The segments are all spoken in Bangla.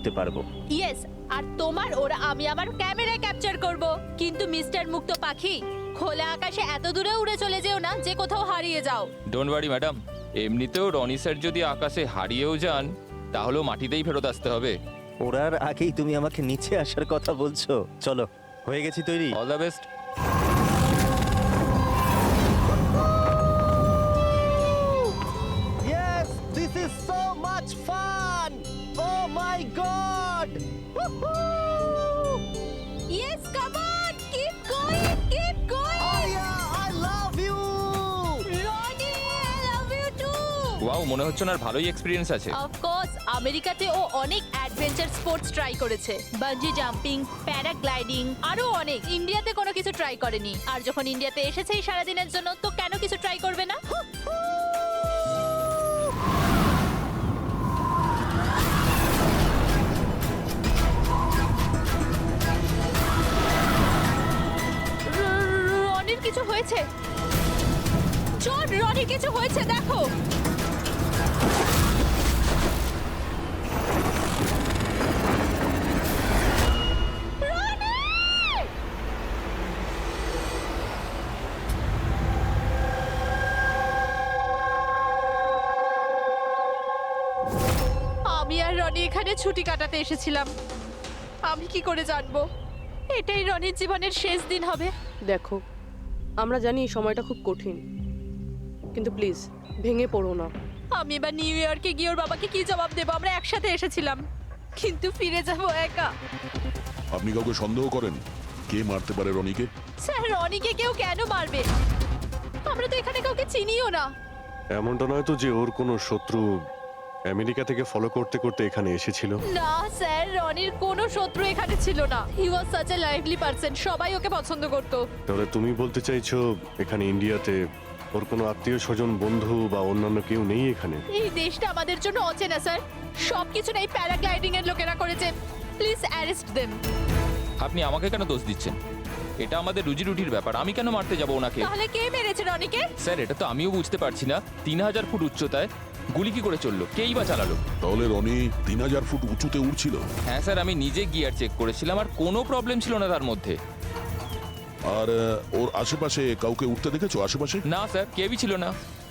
করতে পারবো। ইয়েস, আর তোমার ওরা আমি আমার ক্যামেরায় ক্যাপচার করব। কিন্তু মিস্টার মুক্ত পাখি, খোলা আকাশে এত দূরে উড়ে চলে যেও না যে কোথাও হারিয়ে যাও। ডোন্ট ওয়ারি ম্যাডাম, এমনিতেও রনি স্যার যদি আকাশে হারিয়েও যান তাহলেও মাটিতেই ফেরত আসতে হবে। ওড়ার আগেই তুমি আমাকে নিচে আসার কথা বলছো। চলো, হয়ে গেছি তৈরি। All the best. Yes, this is so much fun! Oh my god! Yes, come on, keep going, keep going. Oh yeah, I love you! Rony, I love you too. Wow, মনে হচ্ছে না ভালোই এক্সপিরিয়েন্স আছে। অফ কোর্স, আমেরিকাতে ও অনেক অ্যাডভেঞ্চার স্পোর্টস ট্রাই করেছে, বানজি জাম্পিং, প্যারাগ্লাইডিং, আরো অনেক। ইন্ডিয়াতে কোনো কিছু ট্রাই করেনি, আর যখন ইন্ডিয়াতে এসেছেই সারাদিনের জন্য, তো কেন কিছু ট্রাই করবে না? রনির কিছু হয়েছে। চল, রনির কিছু হয়েছে, দেখো। আমি আর রনি এখানে ছুটি কাটাতে এসেছিলাম। আমি কি করে জানবো এটাই রনির জীবনের শেষ দিন হবে? দেখো, আমরা জানি এই সময়টা খুব কঠিন, কিন্তু প্লিজ ভেঙে পড়ো না। আমি এবার নিউ ইয়র্কে গিয়ে ওর বাবাকে কি জবাব দেবো? আমরা একসাথে এসেছিলাম, কিন্তু ফিরে যাব একা। আপনি কাউকে সন্দেহ করেন কে মারতে পারে রনিকে? স্যার, রনিকে কেউ কেন মারবে? আমরা তো এখানে কাউকে চিনিও না। এমনটা নয় তো যে ওর কোনো শত্রু আমেরিকা থেকে ফলো করতে করতে এখানে এসেছিল? না স্যার, রনির কোনো শত্রু এখানে ছিল না। He was such a lively person, সবাই ওকে পছন্দ করতো। তাহলে তুমি বলতে চাইছো এখানে ইন্ডিয়াতে ওর কোনো আত্মীয় স্বজন, বন্ধু বা অন্যান্য কেউ নেই এখানে? এই দেশটা আমাদের জন্য অচেনা স্যার। সবকিছু এই প্যারাগ্লাইডিং এর লোকেরা করেছে। Please arrest them. আপনি আমাকে কেন দোষ দিচ্ছেন? এটা আমাদের রুজি রুটির ব্যাপার, আমি কেন মারতে যাব ওনাকে? তাহলে কে মেরেছে রনিকে? স্যার, এটা তো আমিও বুঝতে পারছি না। 3000 ফুট উচ্চতায় গুলি কি করে চললো? কেই বা চালালো? তাহলে রনি 3000 ফুট উঁচুতে উড়ছিল? হ্যাঁ স্যার, আমি নিজে গিয়ার চেক করেছিলাম, আর কোনো প্রবলেম ছিল না তার মধ্যে। আর ওর আশেপাশে কাউকে উঠতে দেখেছো? আশেপাশে না স্যার, কেউই ছিল না।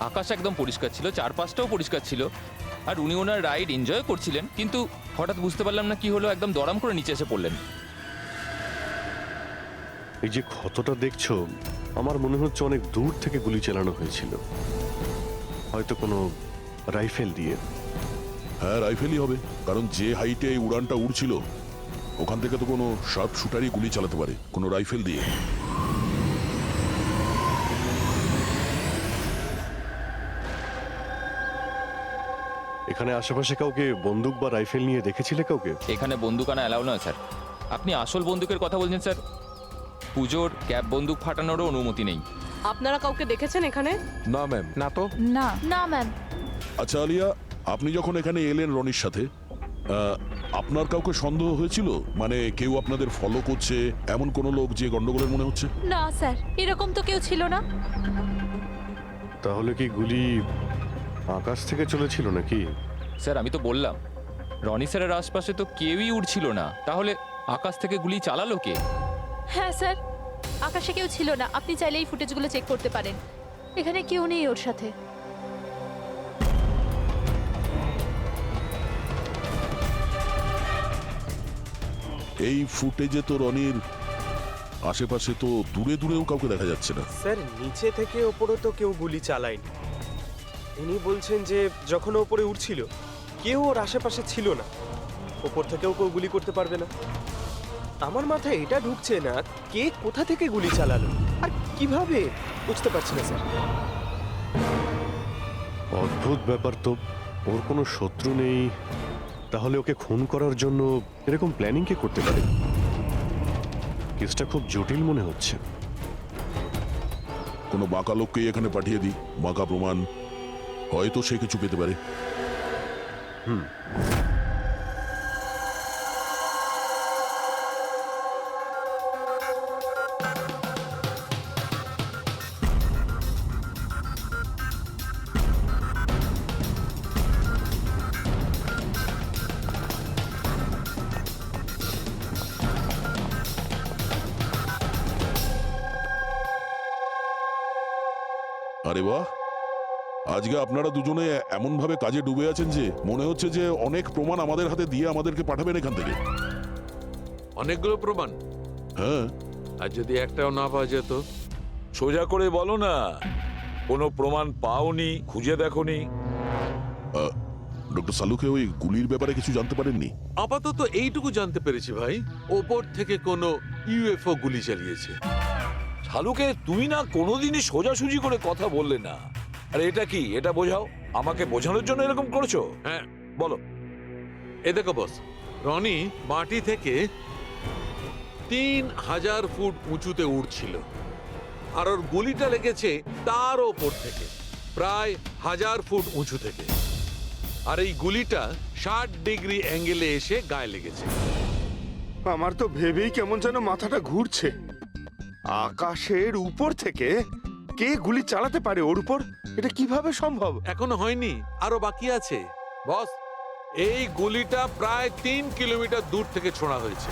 আকাশ একদম পরিষ্কার ছিল, চারপাশটাও পরিষ্কার ছিল, আর উনি ওনার রাইড এনজয় করছিলেন। কিন্তু হঠাৎ বুঝতে পারলাম না কি হলো, একদম দড়াম করে নিচে এসে পড়লেন। এই যে ক্ষতটা দেখছো, আমার মনে হচ্ছে অনেক দূর থেকে গুলি চালানো হয়েছিল, হয়তো কোনো রাইফেল দিয়ে। হ্যাঁ, রাইফেলই হবে, কারণ যে হাইটে এই উড়ানটা উড়ছিল ওখান থেকে তো কোনো শার্প শুটারই গুলি চালাতে পারে, কোনো রাইফেল দিয়ে। এখানে আশেপাশে কাউকে বন্দুক বা রাইফেল নিয়ে দেখেছিলে কাউকে? এখানে বন্দুক আনা অ্যালাউ নয় স্যার। আপনি আসল বন্দুকের কথা বলছেন স্যার? পুজোর ক্যাপ বন্দুক ফাটানোরও অনুমতি নেই। আপনারা কাউকে দেখেছেন এখানে? না ম্যাম, না তো। না না ম্যাম। আচ্ছা আলিয়া, আপনি যখন এখানে এলেন রনির সাথে, আপনার কাউকে সন্দেহ হয়েছিল? মানে কেউ আপনাদের ফলো করছে, এমন কোনো লোক যে গন্ডগোলের মনে হচ্ছে? না স্যার, এরকম তো কেউ ছিল না। তাহলে কি গুলি আকাশ থেকে চলেছিল নাকি? স্যার, আমি তো বললাম রনি স্যারের আশপাশে তো কেউই উড়ছিল না, তাহলে আকাশ থেকে গুলি চালালো কে? হ্যাঁ স্যার, আকাশে কেউ ছিল না। আপনি চাইলে এই ফুটেজগুলো চেক করতে পারেন। এখানে কেউ নেই ওর সাথে। এই ফুটেজে তো রনির আশেপাশে তো দূরে দূরেও কাউকে দেখা যাচ্ছে না। স্যার, নিচে থেকে ওপরে তো কেউ গুলি চালায়নি। ইনি বলছেন যে যখন ও ওপরে উঠছিল কেউ ওর আশেপাশে ছিল না, ওপর থেকেও কেউ গুলি করতে পারবে না। আমার মাথায় এটা ঢুকছে না কে কোথা থেকে গুলি চালালো আর কিভাবে, বুঝতে পারছি না স্যার। অদ্ভুত ব্যাপার তো। ওর কোনো শত্রু নেই, তাহলে ওকে খুন করার জন্য এরকম প্ল্যানিং কে করতে পারে? কেসটা খুব জটিল মনে হচ্ছে। কোনো বাঁকা লোককে এখানে পাঠিয়ে দিই, বাঁকা প্রমাণ, হয়তো সে কিছু পেতে পারে। আরে বাহ, আজকে আপনারা দুজনে এমন ভাবে কাজে ডুবে আছেন যে মনে হচ্ছে যে অনেক প্রমাণ আমাদের হাতে দিয়ে আমাদেরকে পাঠাবেন এখান থেকে। অনেকগুলো প্রমাণ, হ্যাঁ, আর যদি একটাও না পাওয়া যেত? সোজা করে বলো না, কোনো প্রমাণ পাওনি, খুঁজে দেখোনি? ডক্টর সালুকে ওই গুলির ব্যাপারে কিছু জানতে পারেননি? আপাতত এইটুকু জানতে পেরেছি ভাই, ওপর থেকে কোনো ইউএফও গুলি চালিয়েছে। শালুকে তুমি না কোনোদিনই সোজাসুজি করে কথা বললে না। আরে এটা কি, এটা বোঝাও, আমাকে বোঝানোর জন্য এরকম করেছো? হ্যাঁ, বলো। এ দেখো বস, রনি মাটি থেকে 3000 ফুট উঁচুতে উঠছিল, আর ওর গুলিটা লেগেছে তার ওপর থেকে প্রায় 1000 ফুট উঁচু থেকে। আর এই গুলিটা 60 ডিগ্রি অ্যাঙ্গেলে এসে গায়ে লেগেছে। আমার তো ভেবেই কেমন যেন মাথাটা ঘুরছে। আকাশের উপর থেকে কে গুলি চালাতে পারে ওর উপর? এটা কিভাবে সম্ভব? এখনো হয়নি, আরো বাকি আছে বস। এই গুলিটা প্রায় 3 কিলোমিটার দূর থেকে ছোড়া হয়েছে।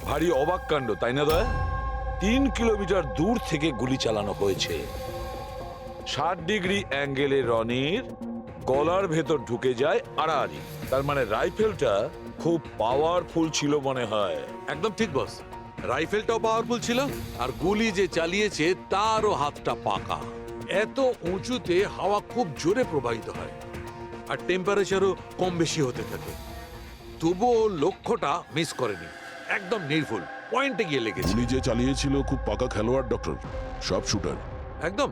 ভারী অবাক কাণ্ড, তাই না দয়া? 3 কিলোমিটার দূর থেকে গুলি চালানো হয়েছে। 60 ডিগ্রি অ্যাঙ্গেলে রনির গলার ভেতর ঢুকে যায় আড়াআড়ি। তার মানে রাইফেলটা খুব পাওয়ারফুল ছিল মনে হয়। একদম ঠিক বস, রাইফেলটাও পাওয়ারফুল ছিল, আর গুলি যে চালিয়েছে তারও হাতটা পাকা। এত উঁচুতে হাওয়া খুব জোরে প্রবাহিত হয়, আর টেম্পারেচারও কম বেশি হতে থাকে। তবুও লক্ষ্যটা মিস করেনি, একদম নির্ভুল পয়েন্টে গিয়ে লেগেছে। গুলি যে চালিয়েছিল খুব পাকা খেলোয়াড়, ডক্টর, সব শুটার। একদম।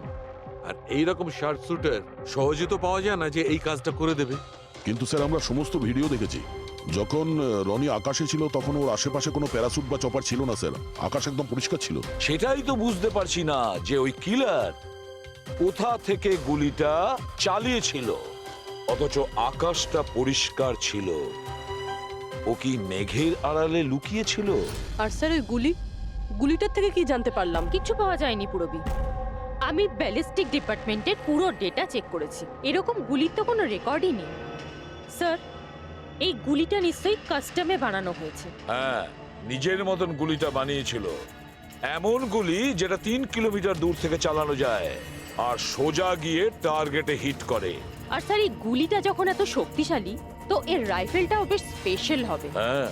আর এইরকম শার্ট শুটার সহজে তো পাওয়া যায় না যে এই কাজটা করে দেবে। কিন্তু স্যার, আমরা সমস্ত ভিডিও দেখেছি। যখন রনি আকাশে ছিল তখন ওর আশেপাশে কোনো প্যারাসুট বা চপার ছিল না স্যার। আকাশ একদম পরিষ্কার ছিল। সেটাই তো বুঝতে পারছি না যে ওই কিলার কোথা থেকে গুলিটা চালিয়েছিল, অথচ আকাশটা পরিষ্কার ছিল। ও কি মেঘের আড়ালে লুকিয়েছিল? আর স্যার ওই গুলিটার থেকে কি জানতে পারলাম? কিচ্ছু পাওয়া যায়নি পুরবি। আমি ব্যালিস্টিক ডিপার্টমেন্টের পুরো ডেটা চেক করেছি, এরকম গুলির তো কোনো রেকর্ডই নেই। স্যার, এই গুলিটা নিশ্চয়ই কাস্টমে বানানো হয়েছে। হ্যাঁ, নিজের মতন গুলিটা বানিয়েছিল। এমন গুলি যেটা 3 কিলোমিটার দূর থেকে চালানো যায় আর সোজা গিয়ে টার্গেটে হিট করে। আর স্যার, এই গুলিটা যখন এত শক্তিশালী, তো এর রাইফেলটাও বেশ স্পেশাল হবে। হ্যাঁ,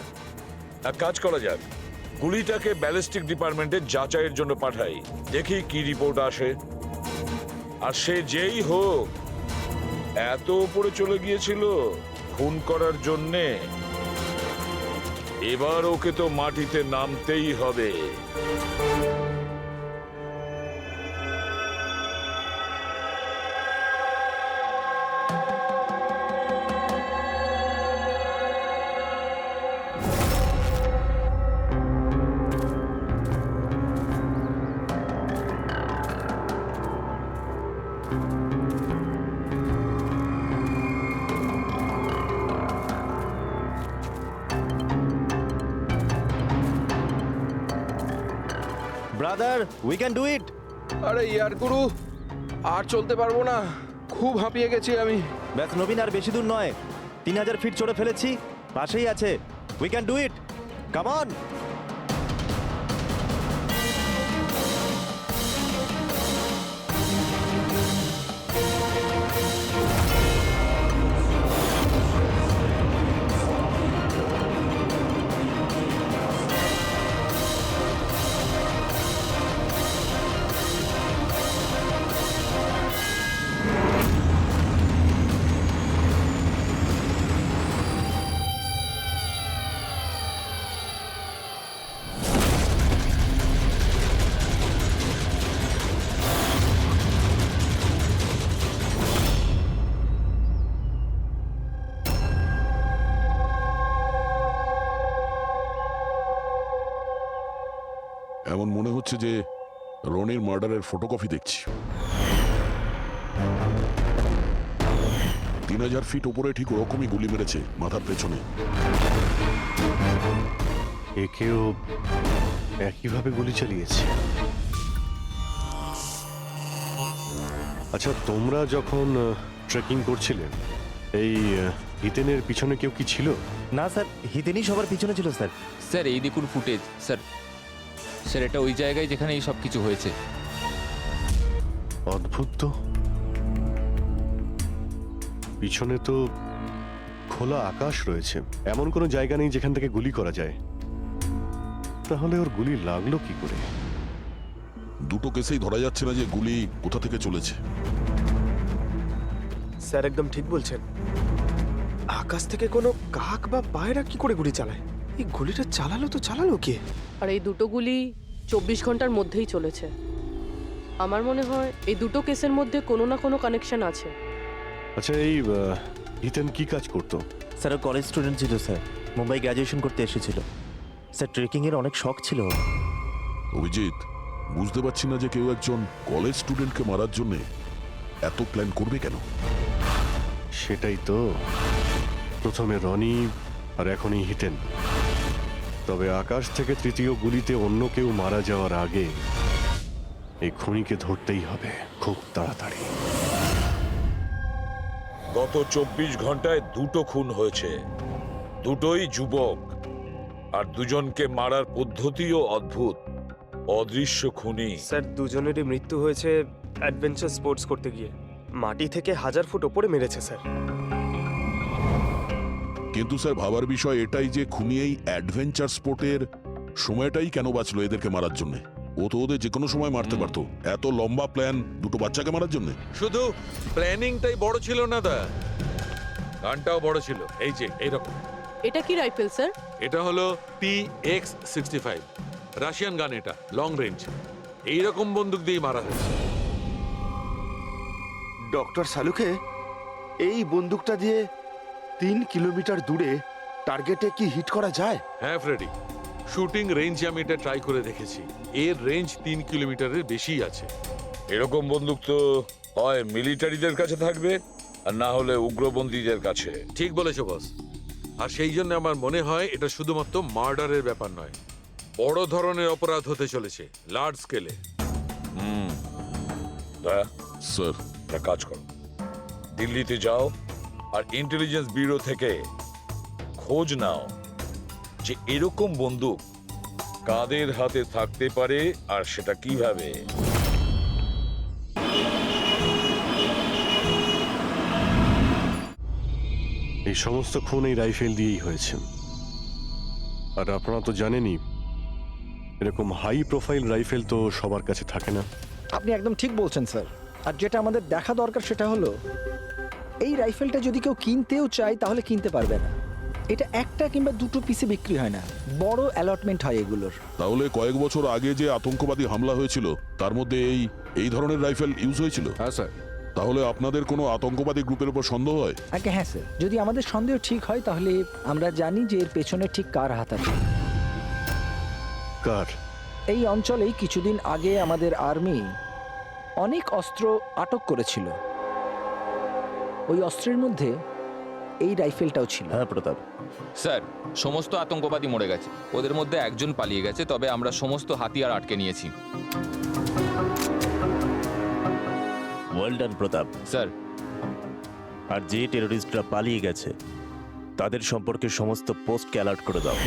এক কাজ করা যাক, গুলিটাকে ব্যালিস্টিক ডিপার্টমেন্টে যাচাইয়ের জন্য পাঠাই, দেখি কি রিপোর্ট আসে। আর সে যেই হোক, এত উপরে চলে গিয়েছিল খুন করার জন্যে, এবার ওকে তো মাটিতে নামতেই হবে। ব্রাদার, উই ক্যান ডু ইট। আরে ইয়ার গুরু, আর চলতে পারবো না, খুব হাঁপিয়ে গেছি আমি। ব্যাস নবীন, আর বেশি দূর নয়, 3000 ফিট চড়ে ফেলেছি, পাশেই আছে। We can do it, come on. এমন মনে হচ্ছে যে রনির মার্ডারের ফটোকপি দেখছি। 3000 ফিট উপরে ঠিক ওরকমই গুলি মেরেছে, মাথার পেছনে। একেও একইভাবে গুলি চালিয়েছে। আচ্ছা, তোমরা যখন ট্রেকিং করছিলে, এই হিতেনের পিছনে কেউ কি ছিল? না স্যার, হিতেনই সবার পিছনে ছিল স্যার। স্যার, এই দেখুন ফুটেজ। স্যার, স্যার এটা ওই জায়গায় যেখানে এই সব কিছু হয়েছে। অদ্ভুত তো, পিছনে তো খোলা আকাশ রয়েছে, এমন কোনো জায়গা নেই যেখান থেকে গুলি করা যায়। তাহলে ওর গুলি লাগলো কি করে? দুটো কেসেই ধরা যাচ্ছে না যে গুলি কোথা থেকে চলেছে। স্যার একদম ঠিক বলছেন। আকাশ থেকে কোনো কাক বা পায়রা কি করে গুলি চালায়? এই গুলিটা চালালো কে? আর এই দুটো গুলি 24 ঘন্টার মধ্যেই চলেছে। আমার মনে হয় এই দুটো কেসের মধ্যে কোনো না কোনো কানেকশন আছে। আচ্ছা, এই ইথেন কি কাজ করতো? স্যার কলেজ স্টুডেন্ট ছিল স্যার, মুম্বাই গ্র্যাজুয়েশন করতে এসেছিল স্যার। ট্রেকিং এর অনেক শখ ছিল ওর। অভিজিৎ, বুঝতে পারছি না যে কেউ একজন কলেজ স্টুডেন্টকে মারার জন্য এত প্ল্যান করবে কেন। সেটাই তো, প্রথমে রনি আর এখনই হিতেন। তবে আকাশ থেকে তৃতীয় গুলিতে অন্য কেউ মারা যাওয়ার আগে এই খুনিকে ধরতেই হবে খুব তাড়াতাড়ি। গত 24 ঘন্টায় দুটো খুন হয়েছে, দুটোই যুবক, আর দুজনকে মারার পদ্ধতিও অদ্ভুত। অদৃশ্য খুনি। স্যার দুজনেরই মৃত্যু হয়েছে অ্যাডভেঞ্চার স্পোর্টস করতে গিয়ে। মাটি থেকে 1000 ফুট ওপরে মেরেছে স্যার। কিন্তু স্যার ভাবার বিষয় এটাই যে খুনি এই অ্যাডভেঞ্চার স্পোর্টের সময়টাই কেন বাঁচলো এদেরকে মারার জন্য? ও তো ওদের যে কোনো সময় মারতে পারতো। এত লম্বা প্ল্যান দুটো বাচ্চাকে মারার জন্য? শুধু প্ল্যানিংটাই বড় ছিল না দা, গানটাও বড় ছিল। এই যে এইরকম। এটা কি রাইফেল স্যার? এটা হলো PX-65 রাশিয়ান গান। এটা লং রেঞ্জ। এইরকম বন্দুক দিয়ে মারা হয়েছে। ডক্টর সালুকে, এই বন্দুকটা দিয়ে 3 কিলোমিটার দূরে টার্গেটে কি হিট করা যায়? হ্যাঁ ফ্রেডি, শুটিং রেঞ্জে আমি এটা ট্রাই করে দেখেছি। এর রেঞ্জ 3 কিলোমিটারের বেশি আছে। এরকম বন্দুক তো হয় মিলিটারিদের কাছে থাকবে, আর না হলে উগ্রপন্থীদের কাছে। ঠিক বলেছো বস। আর সেই জন্য আমার মনে হয় এটা শুধুমাত্র মার্ডারের ব্যাপার নয়, বড় ধরনের অপরাধ হতে চলেছে, লার্জ স্কেলে। স্যার, একটা কাজ করো, দিল্লিতে যাও আর ইন্টেলিজেন্স ব্যুরো থেকে খোঁজ নাও যে এরকম বন্দুক কাদের হাতে থাকতে পারে আর সেটা কিভাবে। এই সমস্ত খুন এই রাইফেল দিয়েই হয়েছে। আর আপনারা তো জানেনই, এরকম হাই প্রোফাইল রাইফেল তো সবার কাছে থাকে না। আপনি একদম ঠিক বলছেন স্যার। আর যেটা আমাদের দেখা দরকার সেটা হলো এই রাইফেলটা যদি কেউ কিনতেও চায় তাহলে কিনতে পারবে না। এটা একটা কিংবা দুটো পিসে বিক্রি হয় না, বড় অ্যালটমেন্ট হয় এগুলোর। তাহলে কয়েক বছর আগে যে আতঙ্কবাদী হামলা হয়েছিল তার মধ্যে এই ধরনের রাইফেল ইউজ হয়েছিল? হ্যাঁ স্যার। তাহলে আপনাদের কোনো আতঙ্কবাদী গ্রুপের উপর সন্দেহ হয়? আগে হ্যাঁ স্যার, যদি আমাদের সন্দেহ ঠিক হয় তাহলে আমরা জানি যে এর পেছনে ঠিক কার হাত আছে। কার? এই অঞ্চলেই কিছুদিন আগে আমাদের আর্মি অনেক অস্ত্র আটক করেছিল। ওই অস্ত্রের মধ্যে এই রাইফেলটাও ছিল। হ্যাঁ প্রতাপ। স্যার, সমস্ত আতঙ্কবাদী মরে গেছে, ওদের মধ্যে একজন পালিয়ে গেছে, তবে আমরা সমস্ত হাতিয়ার আটকে নিয়েছি। ওয়েল ডান প্রতাপ। স্যার, আর যে টেররিস্টরা পালিয়ে গেছে তাদের সম্পর্কে সমস্ত পোস্টকে অ্যালার্ট করে দাও।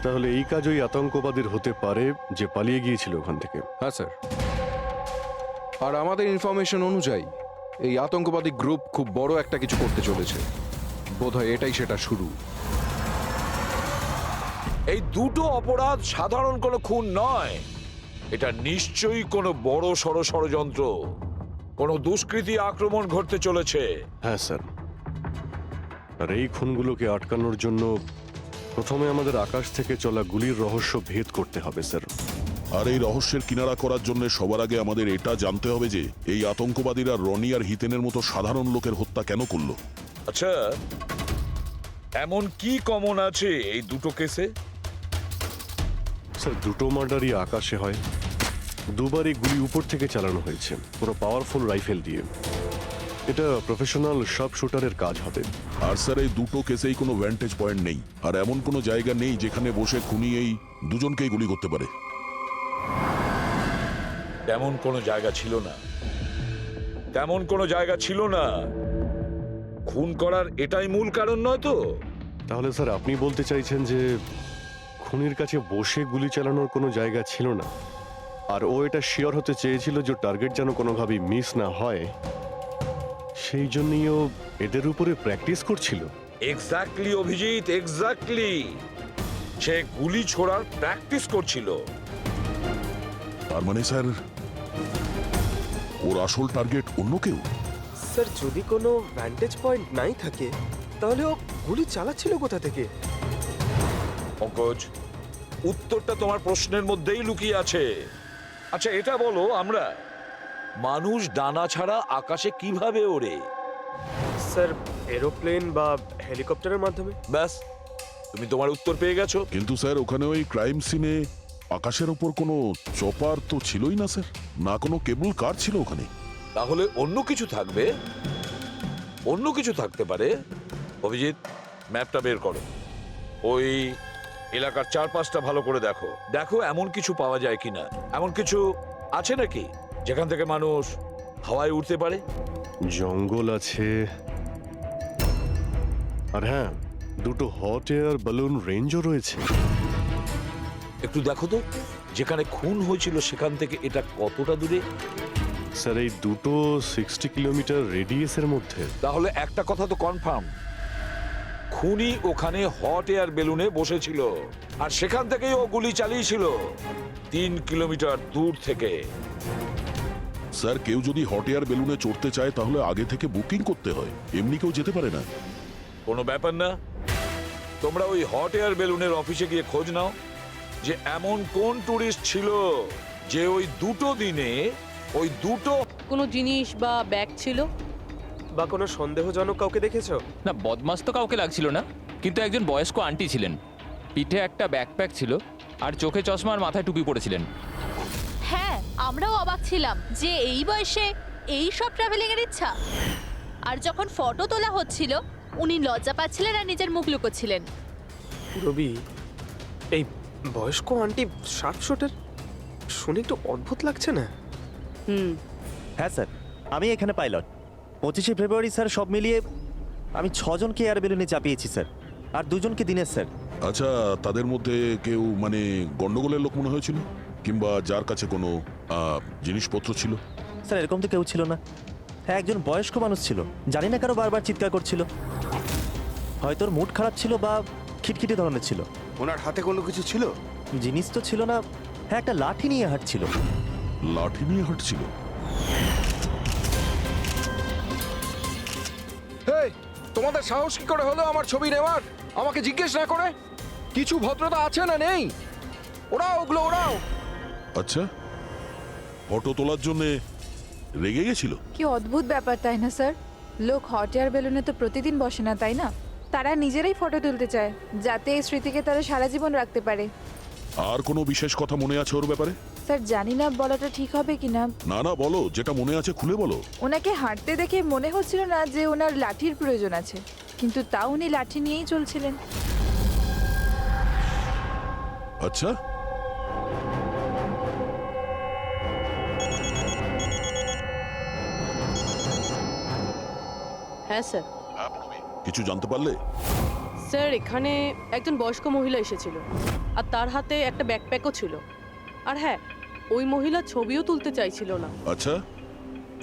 তাহলে এই কাজ ওই আতঙ্কবাদীর হতে পারে যে পালিয়ে গিয়েছিল ওখান থেকে। হ্যাঁ স্যার। আর আমাদের ইনফরমেশন অনুযায়ী এই আতঙ্কবাদী গ্রুপ খুব বড় একটা কিছু করতে চলেছে। বোধহয় এটাই সেটা শুরু। এই দুটো অপরাধ সাধারণ কোনো খুন নয়, এটা নিশ্চয়ই কোনো বড় সড় ষড়যন্ত্র, কোনো দুষ্কৃতী আক্রমণ ঘটতে চলেছে। হ্যাঁ স্যার। আর এই খুনগুলোকে আটকানোর জন্য প্রথমে আমাদের আকাশ থেকে চলা গুলির রহস্য ভেদ করতে হবে স্যার। আর এই রহস্যের কিনারা করার জন্য সবার আগে আমাদের এটা জানতে হবে যে এই আতঙ্কবাদীরা রনি আর হিতেনের মতো সাধারণ লোকের হত্যা কেন করলো। আচ্ছা, এমন কি কমন আছে এই দুটো কেসে? স্যার, দুটো মার্ডারই আকাশে হয়, দুবারই গুলি উপর থেকে চালানো হয়েছে, পুরো পাওয়ারফুল রাইফেল দিয়ে। এটা প্রফেশনাল সব শুটারের কাজ হবে। আর স্যার, এই দুটো কেসেই কোনো ভ্যান্টেজ পয়েন্ট নেই, আর এমন কোনো জায়গা নেই যেখানে বসে খুনি এই দুজনকেই গুলি করতে পারে। তেমন কোনো জায়গা ছিল না, তেমন কোনো জায়গা ছিল না। খুন করার এটাই মূল কারণ নয় তো? তাহলে স্যার আপনি বলতে চাইছেন যে খুনির কাছে বসে গুলি চালানোর কোনো জায়গা ছিল না, আর ও এটা শিওর হতে চেয়েছিল যে টার্গেট যেন কোনোভাবেই মিস না হয়, সেই জন্যই ও এদের উপরে প্র্যাকটিস করছিল। Exactly Abhijit, exactly. সে গুলি ছোড়ার প্র্যাকটিস করছিল। তার মানে স্যার ওর আসল টার্গেট অন্য কেউ। স্যার যদি কোনো ভ্যান্টেজ পয়েন্ট নাই থাকে তাহলে ও গুলি চালাচ্ছিল কোথা থেকে? পঙ্কজ, উত্তরটা তোমার প্রশ্নের মধ্যেই লুকিয়ে আছে। আচ্ছা এটা বলো, আমরা মানুষ ডানা ছাড়া আকাশে কিভাবে ওড়ে? স্যার এরোপ্লেন বা হেলিকপ্টারের মাধ্যমে। ব্যাস, তুমি তোমার উত্তর পেয়ে গেছো। কিন্তু স্যার ওখানে ওই ক্রাইম সিনে আকাশের ওপর কোনো চপার তো ছিলই না স্যার, না কোনো কেবল কার ছিল ওখানে। তাহলে অন্য কিছু থাকবে, অন্য কিছু থাকতে পারে। অভিজিৎ, ম্যাপটা বের করো, ওই এলাকার চারপাশটা ভালো করে দেখো, দেখো এমন কিছু পাওয়া যায় কিনা। এমন কিছু আছে নাকি যেখান থেকে মানুষ হাওয়ায় উঠতে পারে? জঙ্গল আছে, আর হ্যাঁ, দুটো হট এয়ার বালুন রেঞ্জও রয়েছে। একটু দেখো তো, যেখানে খুন হয়েছিল সেখান থেকে এটা কতটা দূরে? স্যার এই দুটো 60 কিলোমিটার রেডিয়াসের মধ্যে। তাহলে একটা কথা তো কনফার্ম, খুনি ওখানে হট এয়ার বেলুনে বসেছিল আর সেখান থেকেই ও গুলি চালিয়েছিল 3 কিলোমিটার দূর থেকে। স্যার কেউ যদি হট এয়ার বেলুনে চড়তে চায় তাহলে আগে থেকে বুকিং করতে হয়, এমনি কেউ যেতে পারে না। কোনো ব্যাপার না, তোমরা ওই হট এয়ার বেলুনের অফিসে গিয়ে খোঁজ নাও যে এমন কোন টুরিস্ট ছিল যে ওই দুটো দিনে ওই দুটো কোনো জিনিস বা ব্যাগ ছিল? বা কোনো সন্দেহজনক কাউকে দেখেছো? না, বদমাস তো কাউকে লাগছিল না, কিন্তু একজন বয়স্ক আন্টি ছিলেন, পিঠে একটা ব্যাকপ্যাক ছিল আর চোখে চশমা আর মাথায় টুপি পরেছিলেন। হ্যাঁ, আমরাও অবাক ছিলাম যে এই বয়সে এই সব ট্রাভেলিং এর ইচ্ছা। আর যখন ফটো তোলা হচ্ছিল উনি লজ্জা পাচ্ছিলেন আর নিজের মুখ লুকোচ্ছিলেন। রবি, এই বয়স্ক আন্টি শার্প শুটার শুনে একটু অদ্ভুত লাগছে না? হ্যাঁ স্যার, আমি এখানে পাইলট। 25শে ফেব্রুয়ারি স্যার সব মিলিয়ে আমি 6 জনকে এয়ার বেলুনে চাপিয়েছি স্যার, আর 2 জনকে দিনের স্যার। আচ্ছা, তাদের মধ্যে কেউ মানে গন্ডগোলের লোক মনে হয়েছিল, কিংবা যার কাছে কোনো জিনিসপত্র ছিল? স্যার এরকম তো কেউ ছিল না। হ্যাঁ, একজন বয়স্ক মানুষ ছিল, জানি না কারো বারবার চিৎকার করছিল, হয়তো ওর মুড খারাপ ছিল বা খিটখিটে ধরনের ছিল। ওনার হাতে কোনো কিছু ছিল? জিনিস তো ছিল না। হ্যাঁ, একটা লাঠি নিয়ে হাঁটছিল। লাঠি নিয়ে হাঁটছিল? হেই, তোমাদের সাহস কি করে হলো আমার ছবি নেওয়ার, আমাকে জিজ্ঞেস না করে? কিছু ভদ্রতা আছে না নেই? ওরাও ওগুলো ওরাও। আচ্ছা, ফটো তোলার জন্য রেগে গেছিল? কি অদ্ভুত ব্যাপার, তাই না স্যার? লোক হট এয়ার বেলুনে তো প্রতিদিন বসে না, তাই না? তারা নিজেরাই ফটো তুলতে চায় যাতে এই স্মৃতিকে তারা সারা জীবন রাখতে পারে। আর কোনো বিশেষ কথা মনে আছে ওর ব্যাপারে? স্যার জানি না বলাটা ঠিক হবে কিনা। না না, বলো, যেটা মনে আছে খুলে বলো। ওনাকে হাঁটতে দেখে মনে হচ্ছিল না যে ওনার লাঠির প্রয়োজন আছে, কিন্তু তাও উনি লাঠি নিয়েই চলছিলেন। আচ্ছা, হ্যাঁ স্যার। কিছু জানতে পারলে? স্যার এখানে একজন বয়স্ক মহিলা এসেছিল আর তার হাতে একটা ব্যাকপ্যাকও ছিল। আর হ্যাঁ, ওই মহিলা ছবিও তুলতে চাইছিল না। আচ্ছা,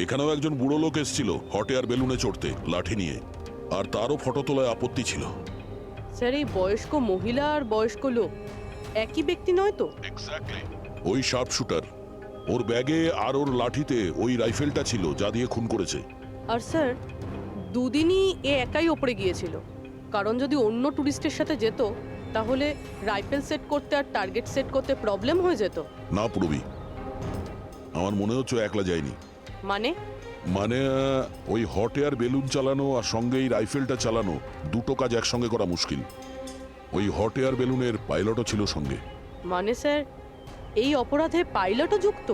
এখানেও একজন বুড়ো লোক এসেছিল হট এয়ার বেলুনে চড়তে লাঠি নিয়ে, আর তারও ফটো তোলায় আপত্তি ছিল। স্যার এই বয়স্ক মহিলা আর বয়স্ক লোক একই ব্যক্তি নয় তো? ওই শার্প শুটার, ওর ব্যাগে আর ওর লাঠিতে ওই রাইফেলটা ছিল যা দিয়ে খুন করেছে। আর স্যার দুদিনই এ একাই ওপরে গিয়েছিল, কারণ যদি অন্য টুরিস্টের সাথে যেত তাহলে রাইফেল সেট করতে আর টার্গেট সেট করতে প্রবলেম হয়ে যেত। না পূরবী, আমার মনে হচ্ছে একলা যায়নি। মানে ওই হট এয়ার বেলুন চালানো আর সঙ্গে এই রাইফেলটা চালানো দুটো কাজ একসঙ্গে করা মুশকিল। ওই হট এয়ার বেলুনের পাইলটও ছিল সঙ্গে। মানে স্যার এই অপরাধে পাইলটও যুক্ত?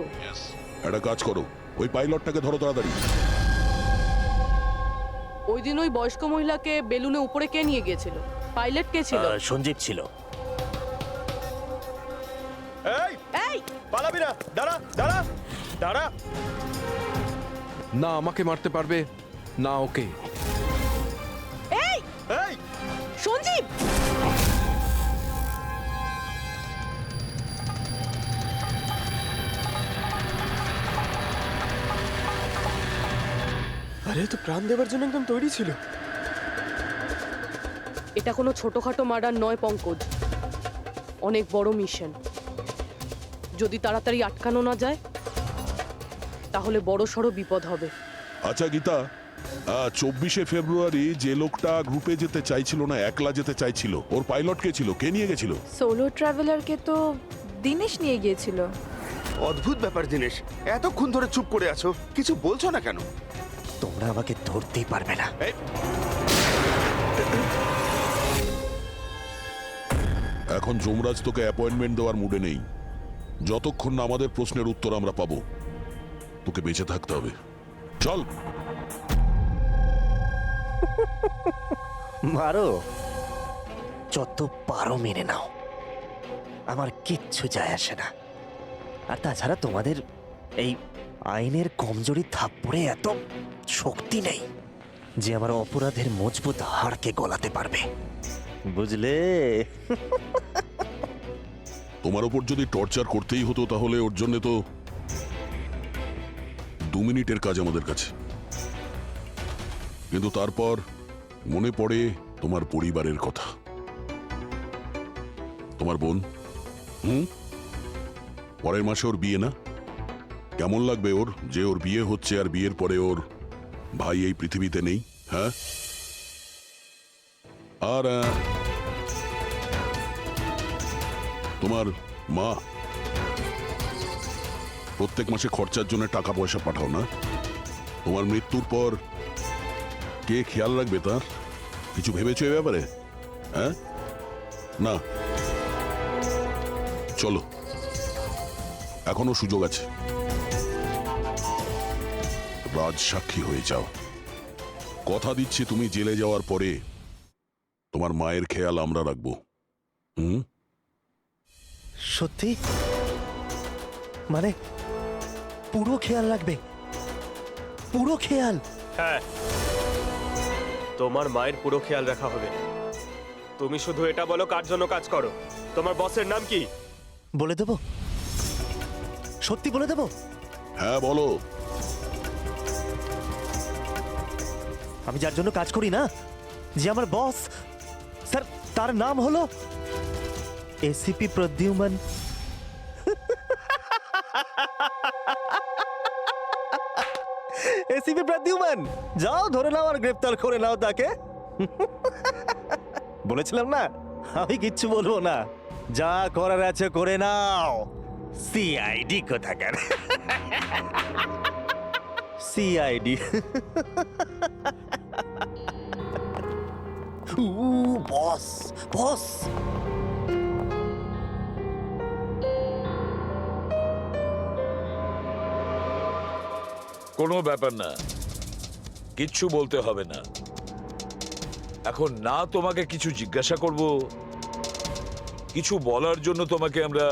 একটা কাজ করো, ওই পাইলটটাকে ধরো তাড়াতাড়ি। ওই দিন ওই বয়স্ক মহিলাকে বেলুনে উপরে কে নিয়ে গিয়েছিল? পাইলট কে ছিল? সঞ্জীব ছিল। এই এই পালাবি না, দাঁড়া দাঁড়া দাঁড়া। না আমাকে মারতে পারবে না ওকে। এই এই সঞ্জীব! আরে তো প্রাণ দেওয়ার জন্য একদম তৈরি ছিল। এটা কোনো ছোটখাটো মার্ডার নয় পঙ্কজ, অনেক বড় মিশন। যদি তাড়াতাড়ি আটকানো না যায় তাহলে বড় সড়ো বিপদ হবে। আচ্ছা গীতা, 24শে ফেব্রুয়ারি যে লোকটা গ্রুপে যেতে চাইছিল না, একলা যেতে চাইছিল, ওর পাইলট কে ছিল? কে নিয়ে গেছিল? সোলো ট্রাভেলারকে তো দিনেশ নিয়ে গিয়েছিল। অদ্ভুত ব্যাপার দিনেশ, এতক্ষণ ধরে চুপ করে আছো, কিছু বলছো না কেন? তোমরা আমাকে ধরতেই পারবে না। এই, এখন যমরাজ তোকে অ্যাপয়েন্টমেন্ট দেওয়ার মুডে নেই। যতক্ষণ না আমাদের প্রশ্নের উত্তর আমরা পাবো, তোকে বেঁচে থাকতে হবে। চল। মারো, যত পারো মেনে নাও, আমার কিচ্ছু যায় আসে না। আর তাছাড়া তোমাদের এই আইনের কমজোরি থাপ্পড়ে এত শক্তি নেই যে আমার অপরাধের মজবুত হাড়কে গলাতে পারবে, বুঝলে? তোমার ওপর যদি টর্চার করতেই হতো তাহলে ওর জন্য তো 2 মিনিটের কাজ আমাদের কাছে। কিন্তু তারপর মনে পড়ে তোমার পরিবারের কথা, তোমার বোন। পরের মাসে ওর বিয়ে না? কেমন লাগবে ওর যে ওর বিয়ে হচ্ছে আর বিয়ের পরে ওর ভাই এই পৃথিবীতে নেই? হ্যাঁ, আর তোমার মা প্রত্যেক মাসে খরচার জন্য টাকা পয়সা পাঠাও না? তোমার মৃত্যুর পর কে খেয়াল রাখবে তার? কিছু ভেবেছো এ ব্যাপারে? হ্যাঁ, না। চলো, এখনো সুযোগ আছে, রাজ সাক্ষী হয়ে যাও। কথা দিচ্ছি তুমি জেলে যাওয়ার পরে তোমার মায়ের খেয়াল আমরা রাখবো। সত্যি? মানে পুরো খেয়াল রাখবে? পুরো খেয়াল? হ্যাঁ, তোমার মায়ের পুরো খেয়াল রাখা হবে। তুমি শুধু এটা বলো কার জন্য কাজ করো, তোমার বসের নাম কি? বলে দেবো? সত্যি বলে দেবো? হ্যাঁ বলো। আমি যার জন্য কাজ করি না, যে আমার বস স্যার, তার নাম হলো এসিপি প্রদ্যুম্ন। এসিপি প্রদ্যুম্ন, যাও ধরে নাও আর গ্রেফতার করে নাও তাকে। বলেছিলাম না আমি কিচ্ছু বলবো না, যা করার আছে করে নাও। সিআইডি কোথাকার। সিআইডি। বস বস। কোনো ব্যাপার না, কিচ্ছু বলতে হবে না। এখন না তোমাকে কিছু জিজ্ঞাসা করব, কিছু বলার জন্য তোমাকে আমরা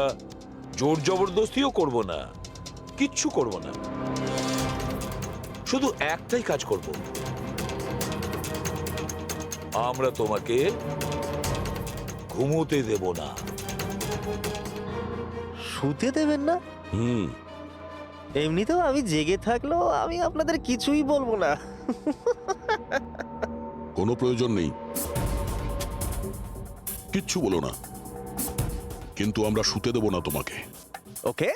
জোর জবরদস্তিও করব না, কিচ্ছু করব না। শুধু একটাই কাজ করব, আমরা তোমাকে ঘুমোতে দেব না। শুতে দেবেন না? এমনিতেও আমি জেগে থাকলেও আমি আপনাদের কিছুই বলবো না। কোনো প্রয়োজন নেই, কিচ্ছু বলো না, কিন্তু আমরা শুতে দেব না তোমাকে। ওকে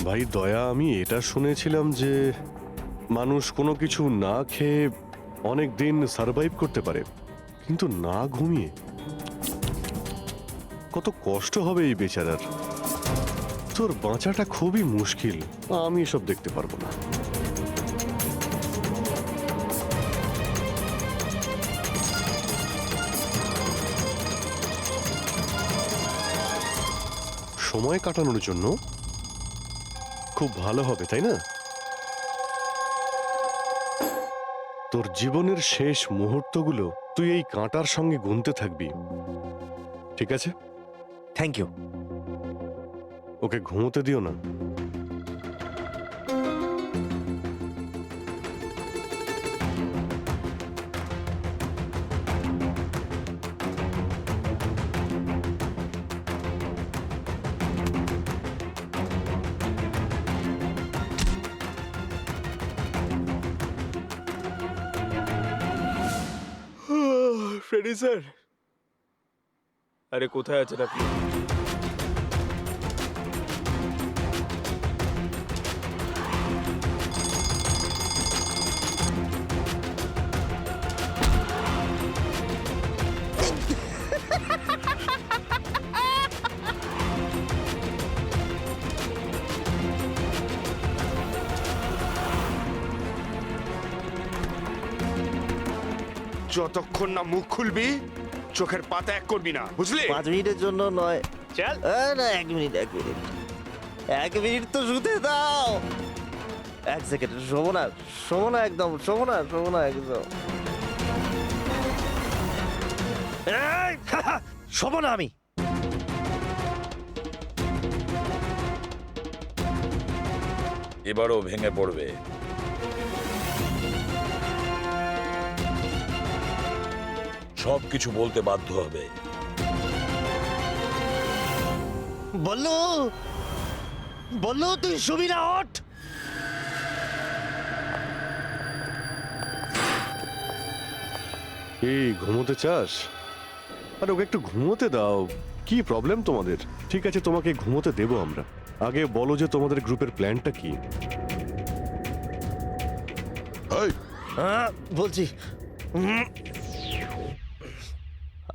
ভাই দয়া, আমি এটা শুনেছিলাম যে মানুষ কোনো কিছু না খেয়ে অনেক দিন সার্ভাইভ করতে পারে, কিন্তু না ঘুমিয়ে। কত কষ্ট হবে এই বেচারার। তোর বাঁচাটা খুবই মুশকিল, আমি এসব দেখতে পারবো না। সময় কাটানোর জন্য খুব ভালো হবে, তাই না? তোর জীবনের শেষ মুহূর্তগুলো তুই এই কাঁটার সঙ্গে গুনতে থাকবি, ঠিক আছে? Thank you. ওকে ঘুমোতে দিও না। Ready sir. আরে কোথায় আছেন আপনি? যতক্ষণ না মুখ খুলবি চোখের পাতা এক করবি না, বুঝলি? 5 মিনিটের জন্য নয়। চল। না 1 মিনিট 1 মিনিট তো শুতে দাও। 1 সেকেন্ড, শোবো না একদম, শোবো না একদম। এই, শোবো না আমি। এবারও ভেঙে পড়বে। সবকিছু বলতে বাধ্য হবে। বললো তুই শুবি না, ওঠ। এই ঘুমোতে চাস? আরে ওকে একটু ঘুমোতে দাও। কি প্রবলেম তোমাদের? ঠিক আছে, তোমাকে ঘুমোতে দেবো আমরা। আগে বলো যে তোমাদের গ্রুপের প্ল্যানটা কি? এই, বলছি,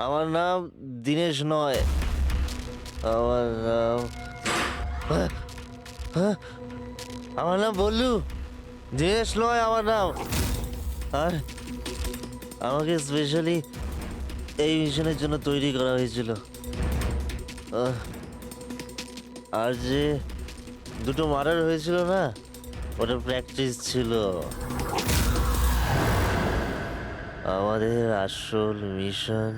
আমার নাম দীনেশ নয়, আমার নাম বল্লু। দীনেশ নয় আমার নাম। আর আমাকে স্পেশালি এই মিশনের জন্য তৈরি করা হয়েছিল। আর যে 2টো মার্ডার হয়েছিল না, ওটা প্র্যাকটিস ছিল। আমাদের আসল মিশন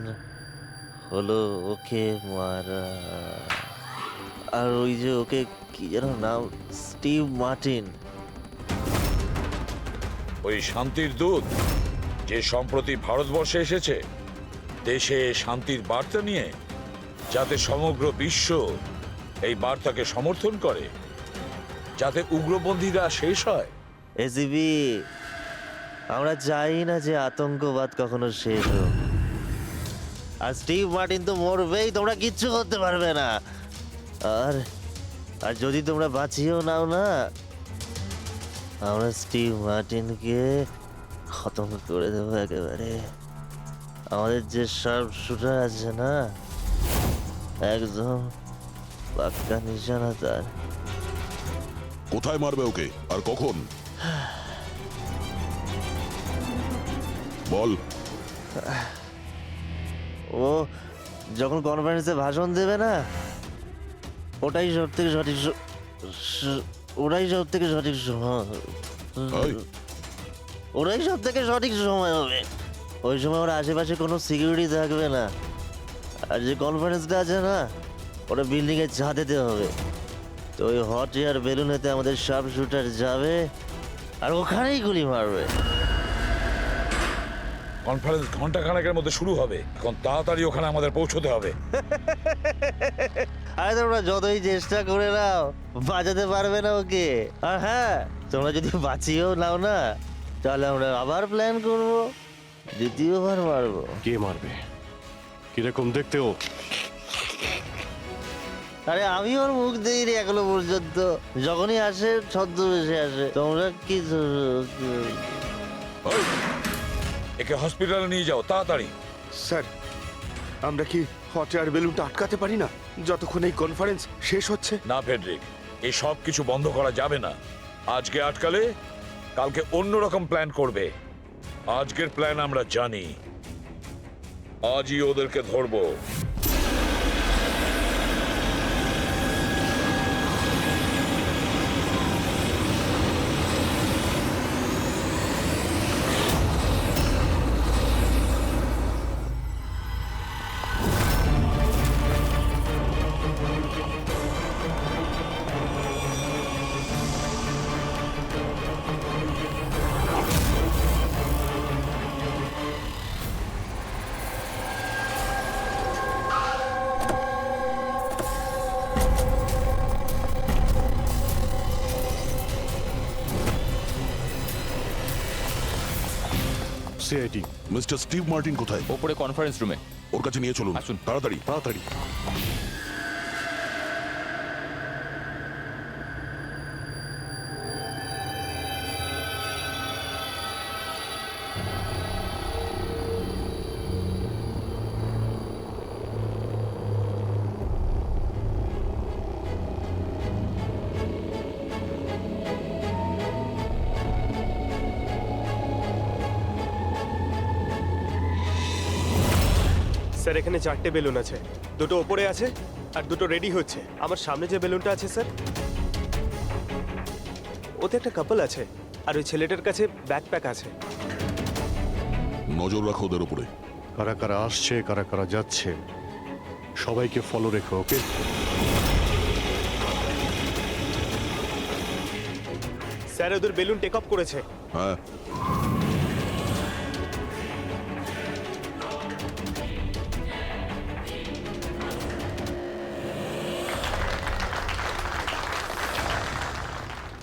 হলো ওকে মারা। আর ওই যে ওকে কি যেন নাম, স্টিভ মার্টিন। ওই শান্তির দূত যে সম্প্রতি ভারতবর্ষে এসেছে দেশে শান্তির বার্তা নিয়ে, যাতে সমগ্র বিশ্ব এই বার্তাকে সমর্থন করে, যাতে উগ্রপন্থীরা শেষ হয়। এসিবি, আমরা চাই না যে আতঙ্কবাদ কখনো শেষ হোক। আর স্টিভ মার্টিন তো মরবেই, তোমরা কিচ্ছু করতে পারবে না। আর আর যদি তোমরা বাঁচিয়েও নাও না, আমরা স্টিভ মার্টিনকে খতম করে দেবো একেবারে। আমাদের যে শার্প শুটার আছে না, একদম পাক্কা নিশানা তার। কোথায় মারবে ওকে আর কখন? বল। ও যখন কনফারেন্সে ভাষণ দেবে না, ওটাই সব থেকে সঠিক সময়। এই, ওরাই সব থেকে সঠিক সময় হবে। ওই সময় ওর আশেপাশে কোনো সিকিউরিটি থাকবে না। আর যে কনফারেন্সটা আছে না, ওটা বিল্ডিং এর ছাদেতে হবে। তো ওই হট এয়ার বেলুনেতে আমাদের শার্প শুটার যাবে আর ওখানেই গুলি মারবে। কনফারেন্স ঘন্টা খানেকের মধ্যে শুরু হবে। এখন তাড়াতাড়ি ওখানে আমাদের পৌঁছতে হবে। আরে তোমরা যতই চেষ্টা করে নাও, বাঁচাতে পারবে না ওকে। আর হ্যাঁ, তোমরা যদি বাঁচিয়েও নাও না, তাহলে আমরা আবার প্ল্যান করব, দ্বিতীয়বার মারবো। কে মারবে? কিরকম দেখতে ও? আরে আমি ওর মুখ দেইনি এখনো পর্যন্ত। যখনই আসে ছদ্মবেশে আসে। তোমরা কি ওই, একে হসপিটালে নিয়ে যাও তাড়াতাড়ি। স্যার, আমরা কি হট এয়ার বেলুনটা আটকাতে পারি না যতক্ষণ এই কনফারেন্স শেষ হচ্ছে? না ফেডরিক, এই সব কিছু বন্ধ করা যাবে না। আজকে আটকালে কালকে অন্যরকম প্ল্যান করবে। আজকের প্ল্যান আমরা জানি, আজই ওদেরকে ধরবো। সিআইটি। মিস্টার স্টিভ মার্টিন কোথায়? ওপরে কনফারেন্স রুমে। ওর কাছে নিয়ে চলুন, আসুন। তাড়াতাড়ি। তাড়াতাড়ি। স্যার এখানে 4টে বেলুন আছে, দুটো ওপরে আছে আর দুটো রেডি হচ্ছে। আমার সামনে যে বেলুনটা আছে স্যার, ওতে একটা কাপল আছে, আর ওই ছেলেটার কাছে ব্যাকপ্যাক আছে। নজর রাখো ওদের উপরে। কারা কারা আসছে, কারা কারা যাচ্ছে, সবাইকে ফলো রেখো, ওকে? স্যার ওদের বেলুন টেক অফ করেছে। হ্যাঁ,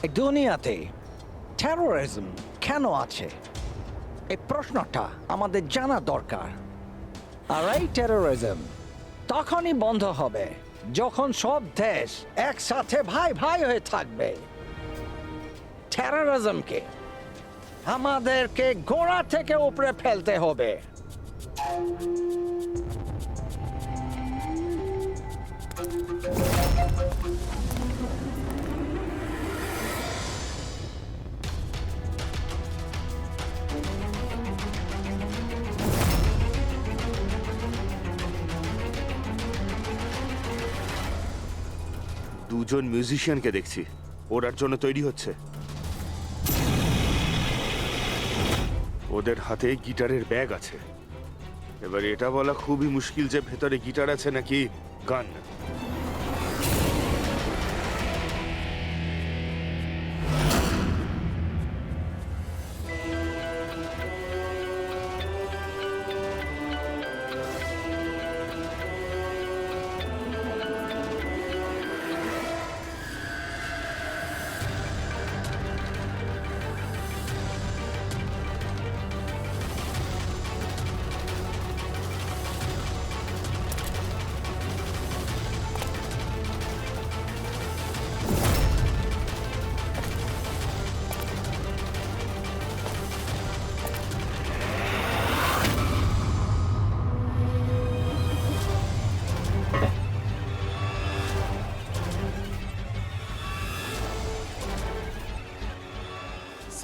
এই দুনিয়াতে টেরোরিজম কেন আছে, এই প্রশ্নটা আমাদের জানা দরকার। আর এই টেরোরিজম তখনই বন্ধ হবে যখন সব দেশ একসাথে ভাই ভাই হয়ে থাকবে। টেরোরিজমকে আমাদেরকে গোড়া থেকে উপরে ফেলতে হবে। দুজন মিউজিশিয়ানকে দেখছি, ওরার জন্য তৈরি হচ্ছে। ওদের হাতে গিটারের ব্যাগ আছে। এবার এটা বলা খুবই মুশকিল যে ভেতরে গিটার আছে নাকি গান।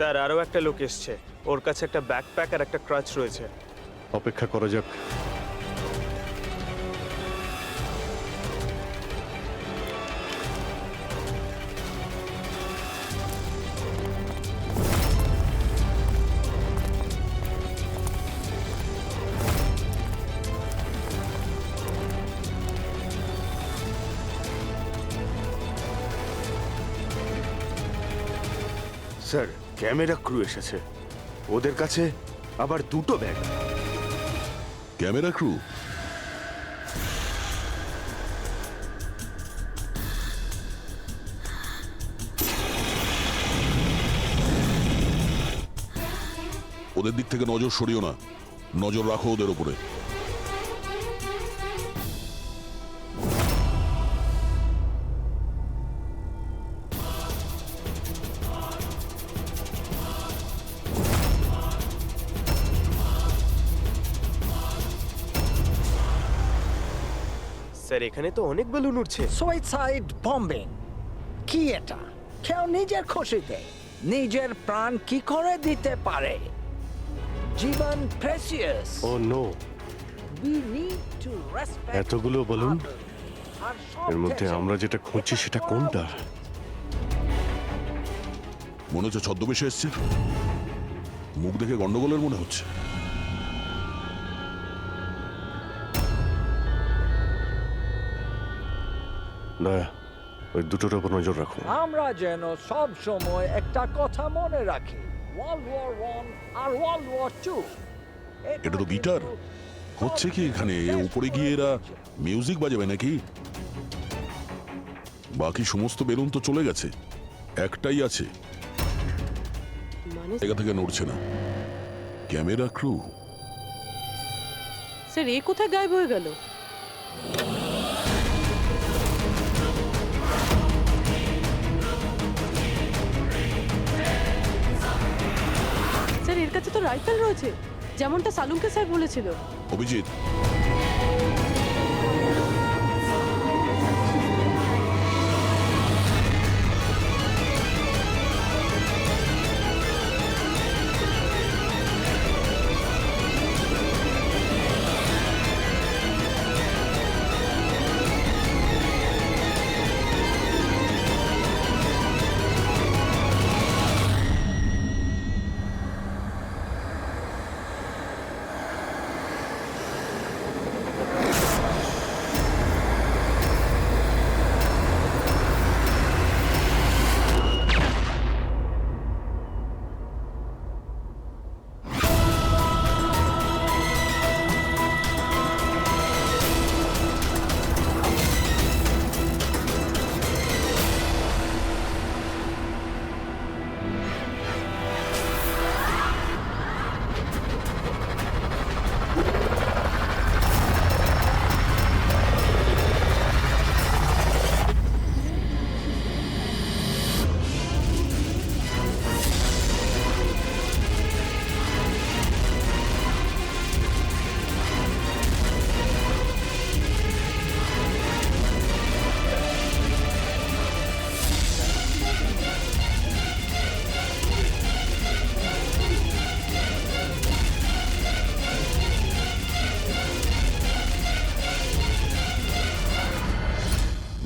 স্যার আরও একটা লোক এসছে, ওর কাছে একটা ব্যাকপ্যাক আর একটা ক্রাচ রয়েছে। অপেক্ষা করা যাক। স্যার ক্যামেরা ক্রু এসেছে, ওদের কাছে আবার দুটো ব্যাগ। Camera crew? ওদের দিক থেকে নজর সরিও না, নজর রাখো ওদের উপরে। স্যার এখানে তো অনেক বেলুন উঠছে। সুইসাইড বম্বিং কি এটা? কেউ নিজের খুশিতে নিজের প্রাণ কি করে দিতে পারে? জীবন precious. Oh no, We need to respect এতগুলো বলুন, others. আর সব এর মধ্যে দেশে আমরা যেটা খুঁজছি এটা সেটা করা কোনটা? উচিত। মনে হচ্ছে ছদ্মবেশে এসছে, মুখ দেখে গন্ডগোলের মনে হচ্ছে। দয়া, ওই দুটোর উপর নজর রাখো। আমরা যেন সব সময় একটা কথা মনে রাখি, ওয়ার্ল্ড ওয়ার 1 আর ওয়ার্ল্ড ওয়ার 2। এটা তো গিটার। হচ্ছে কি এখানে? উপরে গিয়ে এরা মিউজিক বাজাবে নাকি? বাকি সমস্ত বেলুন তো চলে গেছে, একটাই আছে, মানে জায়গা থেকে নড়ছে না। Camera crew? স্যার এ কোথায় গায়েব হয়ে গেল? স্যার এর কাছে তো রাইফেল রয়েছে, যেমনটা সালুমকে স্যার বলেছিল। Abhijit,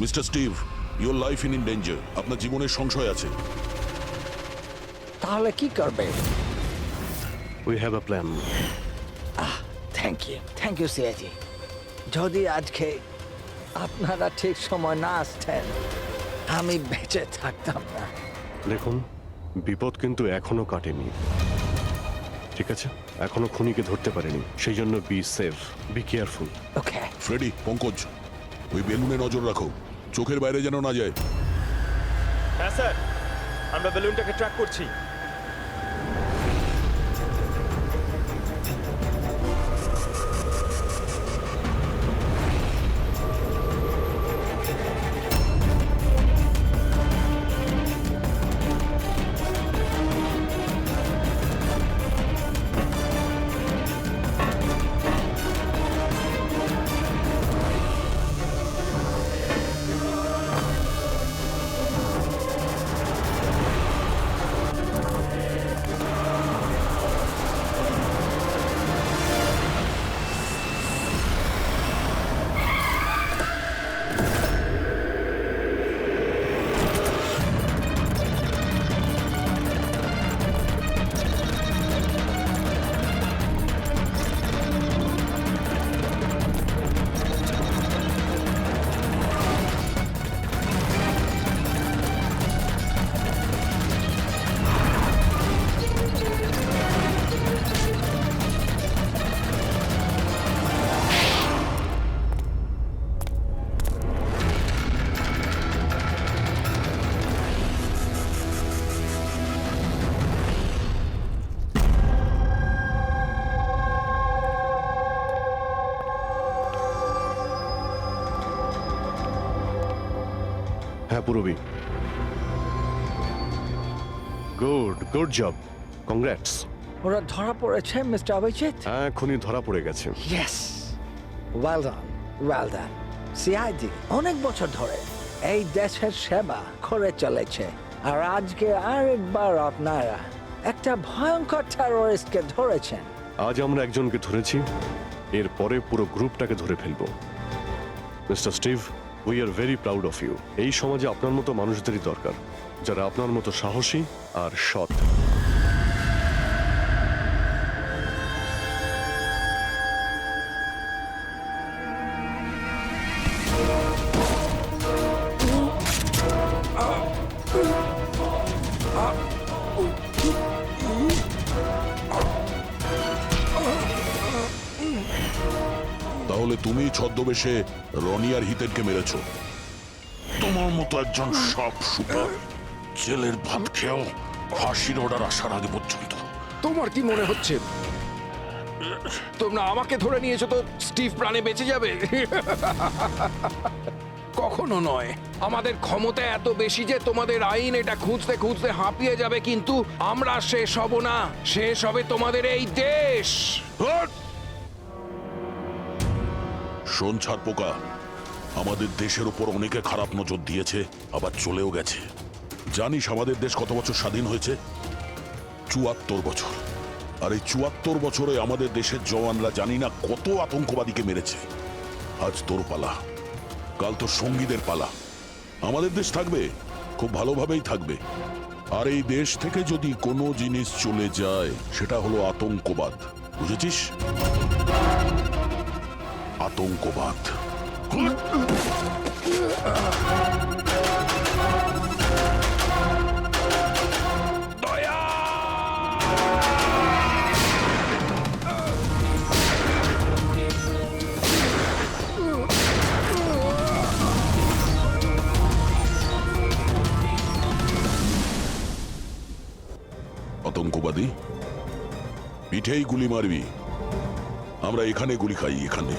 mister Steve, your life in danger. আপনার জীবনের সংশয় আছে। তাহলে কি করবে? We have a plan. Thank you সিয়াজি। যদি আজকে আপনারা ঠিক সময় না আসতেন, আমি বেঁচে থাকতাম না। দেখুন, বিপদ কিন্তু এখনো কাটেনি, ঠিক আছে? এখনো খুনিকে ধরতে পারেনি, সেই জন্য be safe, be careful. Okay Freddie, Pankaj, ওই বেলুনে নজর রাখো, চোখের বাইরে যেন না যায়। হ্যাঁ স্যার, আমরা বেলুনটাকে ট্র্যাক করছি। হ্যাঁ পুরবি, গুড জব, কংগ্রাটস। ওরা ধরা পড়েছে মিস্টার অভিজিৎ? হ্যাঁ, খুনি ধরা পড়ে গেছে। Yes, well done. সিআইডি অনেক বছর ধরে এই দেশের সেবা করে চলেছে, আর আজকে আরেকবার আপনারা একটা ভয়ঙ্কর টেররিস্টকে ধরেছেন। আজ আমরা একজনকে ধরেছি, এরপরে পুরো গ্রুপটাকে ধরে ফেলবো। Mister Steve, we are very proud of you. এই সমাজে আপনার মতো মানুষদেরই দরকার, যারা আপনার মতো সাহসী আর সৎ। তাহলে তুমি ছদ্মবেশে রনি আর হিতেনকে মেরেছো? তোমার মতো একজন সব সুপার জেলের ভাত খেয়েও ফাঁসির অর্ডার আসার আগে পর্যন্ত। তোমার কি মনে হচ্ছে তোমরা আমাকে ধরে নিয়েছো তো স্টিভ প্রাণে বেঁচে যাবে? কখনো নয়। আমাদের ক্ষমতা এত বেশি যে তোমাদের আইন এটা খুঁজতে খুঁজতে হাঁপিয়ে যাবে, কিন্তু আমরা শেষ হব না। শেষ হবে তোমাদের এই দেশ। শোন ছারপোকা, আমাদের দেশের উপর অনেকে খারাপ নজর দিয়েছে, আবার চলেও গেছে। জানিস আমাদের দেশ কত বছর স্বাধীন হয়েছে? ৭৪ বছর। আর এই ৭৪ বছরে আমাদের দেশের জওয়ানরা জানি না কত আতঙ্কবাদীকে মেরেছে। আজ তোর পালা, কাল তোর সঙ্গীদের পালা। আমাদের দেশ থাকবে, খুব ভালোভাবেই থাকবে। আর এই দেশ থেকে যদি কোনো জিনিস চলে যায় সেটা হলো আতঙ্কবাদ, বুঝেছিস? আতঙ্কবাদ। আতঙ্কবাদী, পিঠেই গুলি মারবি। আমরা এখানে গুলি খাই, এখানে।